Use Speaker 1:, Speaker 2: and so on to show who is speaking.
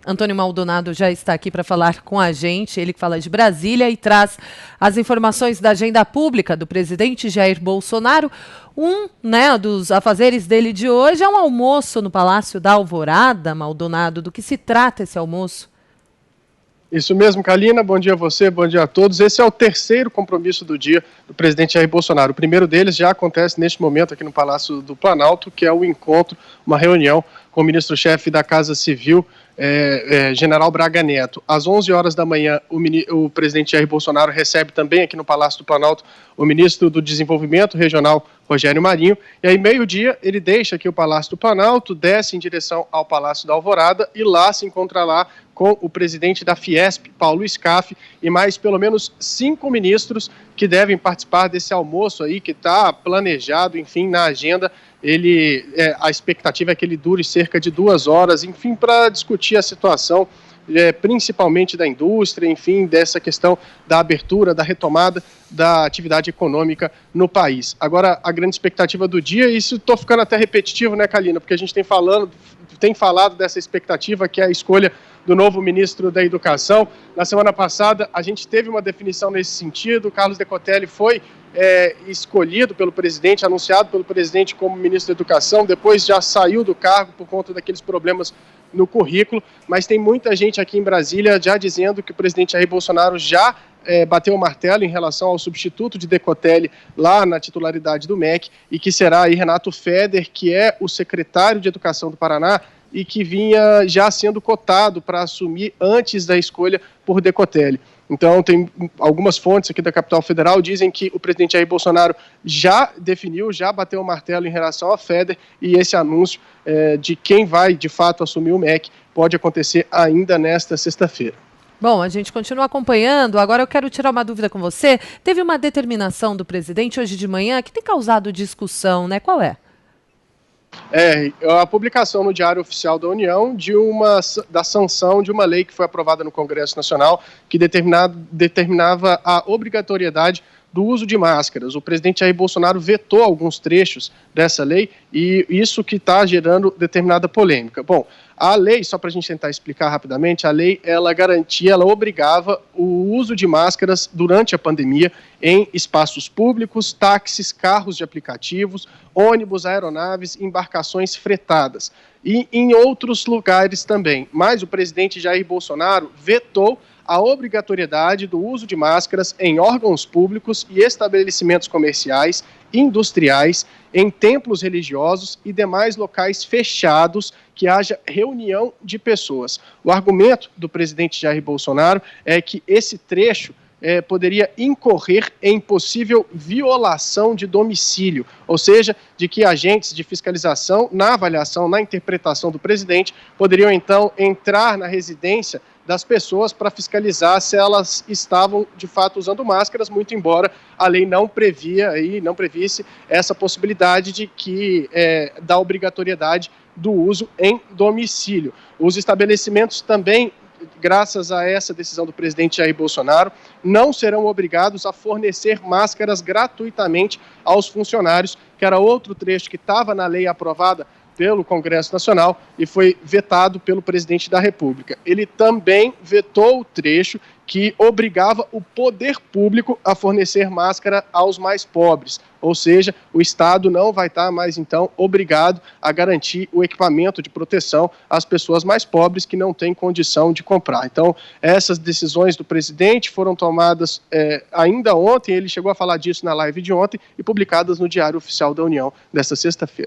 Speaker 1: Antônio Maldonado já está aqui para falar com a gente, ele que fala de Brasília e traz as informações da agenda pública do presidente Jair Bolsonaro. Dos afazeres dele de hoje é um almoço no Palácio da Alvorada. Maldonado, do que se trata esse almoço?
Speaker 2: Isso mesmo, Kalina, bom dia a você, bom dia a todos. Esse é o terceiro compromisso do dia do presidente Jair Bolsonaro. O primeiro deles já acontece neste momento aqui no Palácio do Planalto, que é o encontro, uma reunião com o ministro-chefe da Casa Civil, General Braga Neto. Às 11 horas da manhã, o presidente Jair Bolsonaro recebe também aqui no Palácio do Planalto o ministro do Desenvolvimento Regional, Rogério Marinho, e aí meio-dia ele deixa aqui o Palácio do Planalto, desce em direção ao Palácio da Alvorada e lá se encontra lá com o presidente da Fiesp, Paulo Scaff, e mais pelo menos 5 ministros que devem participar desse almoço aí, que está planejado, enfim, na agenda. A expectativa é que ele dure cerca de 2 horas, enfim, para discutir a situação, principalmente da indústria, enfim, dessa questão da abertura, da retomada da atividade econômica no país. Agora, a grande expectativa do dia, e isso estou ficando até repetitivo, né, Kalina, porque a gente tem falado dessa expectativa, que é a escolha do novo ministro da Educação. Na semana passada, a gente teve uma definição nesse sentido. Carlos Decotelli foi escolhido pelo presidente, anunciado pelo presidente como ministro da Educação, depois já saiu do cargo por conta daqueles problemas no currículo, mas tem muita gente aqui em Brasília já dizendo que o presidente Jair Bolsonaro já bateu o martelo em relação ao substituto de Decotelli lá na titularidade do MEC, e que será aí Renato Feder, que é o secretário de Educação do Paraná e que vinha já sendo cotado para assumir antes da escolha por Decotelli. Então, tem algumas fontes aqui da capital federal dizem que o presidente Jair Bolsonaro já definiu, já bateu o martelo em relação a Feder, e esse anúncio de quem vai, de fato, assumir o MEC pode acontecer ainda nesta sexta-feira.
Speaker 1: Bom, a gente continua acompanhando. Agora eu quero tirar uma dúvida com você. Teve uma determinação do presidente hoje de manhã que tem causado discussão, né? Qual é?
Speaker 2: A publicação no Diário Oficial da União da sanção de uma lei que foi aprovada no Congresso Nacional, que determinava a obrigatoriedade do uso de máscaras. O presidente Jair Bolsonaro vetou alguns trechos dessa lei, e isso que está gerando determinada polêmica. Bom, a lei, só para a gente tentar explicar rapidamente, a lei ela obrigava o uso de máscaras durante a pandemia em espaços públicos, táxis, carros de aplicativos, ônibus, aeronaves, embarcações fretadas e em outros lugares também. Mas o presidente Jair Bolsonaro vetou a obrigatoriedade do uso de máscaras em órgãos públicos e estabelecimentos comerciais, industriais, em templos religiosos e demais locais fechados que haja reunião de pessoas. O argumento do presidente Jair Bolsonaro é que esse trecho poderia incorrer em possível violação de domicílio, ou seja, de que agentes de fiscalização, na avaliação, na interpretação do presidente, poderiam então entrar na residência das pessoas para fiscalizar se elas estavam de fato usando máscaras, muito embora a lei não previsse essa possibilidade da obrigatoriedade do uso em domicílio. Os estabelecimentos também, graças a essa decisão do presidente Jair Bolsonaro, não serão obrigados a fornecer máscaras gratuitamente aos funcionários, que era outro trecho que estava na lei aprovada pelo Congresso Nacional e foi vetado pelo presidente da República. Ele também vetou o trecho que obrigava o poder público a fornecer máscara aos mais pobres, ou seja, o Estado não vai estar mais, então, obrigado a garantir o equipamento de proteção às pessoas mais pobres que não têm condição de comprar. Então, essas decisões do presidente foram tomadas ainda ontem, ele chegou a falar disso na live de ontem, e publicadas no Diário Oficial da União desta sexta-feira.